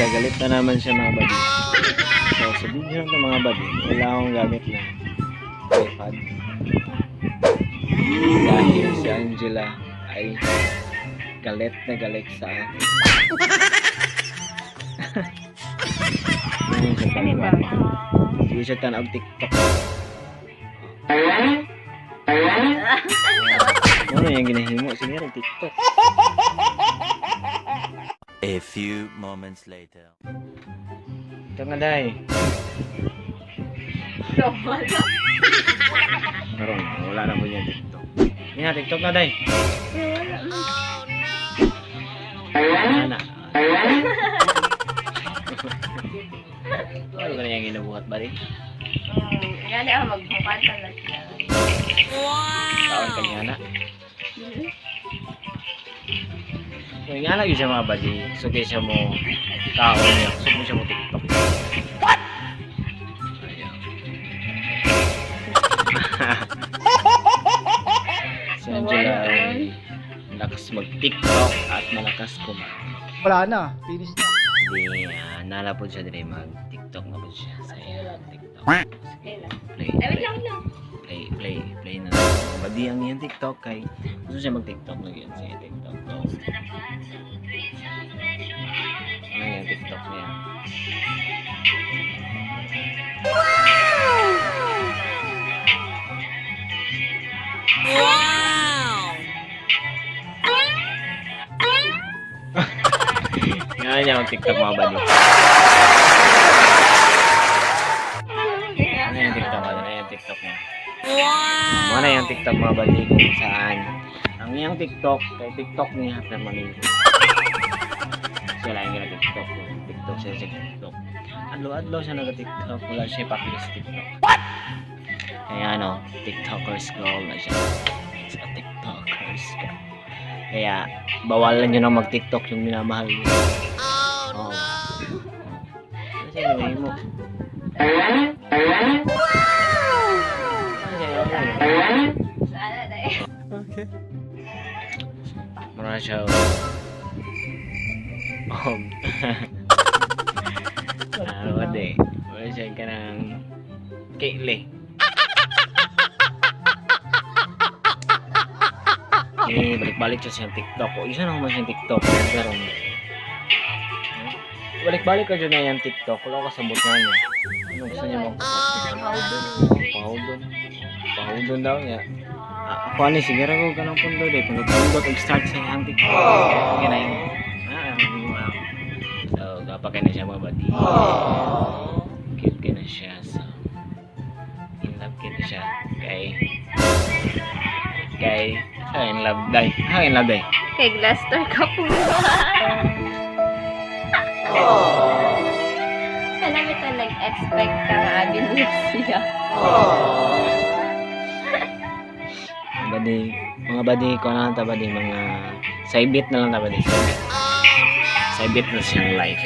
Galit na naman siya mga buddy. So sabihin lang ito mga buddy, wala akong gamit na iPad dahil si Angela ay galit na galit sa akin. Hindi siya tanaw TikTok. Ano yung ginahimo? Sige rin TikTok. A few moments later. Ito nga day. Karon, wala na po niya TikTok. Yan, TikTok na day. Wala na. Ano ka na yung ginabuhat ba rin? Gani ako magbukat talaga. Kaon ka niya na. Kung nga lagi siya mga buddy, so kaya siya mo kaon niya, so mo siya mo TikTok. What? Si Angela ay malakas mag-TikTok at malakas kumain. Wala na, finish na. Hindi, nalapod siya din mag-TikTok na po siya sa TikTok. Play, Wait lang. play na. Buddy ang iyang TikTok kay gusto siya mag-TikTok na yan sa TikTok. Ano yung TikTok niya? Yan niya ang TikTok mga buddy. Ano yung TikTok? Ano yung TikTok niya? Ano yung TikTok mga buddy kung saan ang iyang TikTok kay TikTok niya permanente. Siya lang yung TikTok. TikTok siya sa TikTok. Adlaw-adlaw siya nag-TikTok. Wala siya paklis TikTok. What? Kaya ano, TikTokers girl na siya. It's a TikTokers girl. Kaya bawalan nyo na mag-TikTok yung minamahal mo. Oh. Ano siya gawin mo? Sana dahil. Okay. Mura siya. Ano ba de? Mura siya ka ng Kaylee. Balik-balik siya siyang TikTok. O isa naman siyang TikTok. Pero balik-balik ka dyan na yung TikTok. Wala ka sabot nga niya. Ano gusto niya mo? Pahudon daw niya. Ako ano, sigara ko ka ng pundo de. Kung nagpundot, start sa yung TikTok. Kaya na yung so, kapag ka na siya mga buddy. Cute ka na siya. So, in love ka na siya. In love day. In love day. Kay Glaster ka po. Alam mo ito, nag-expect ka nga agad siya. Mga badi ko na lang tabadi, mga saibit na lang tabadi. Saibit na siyang life.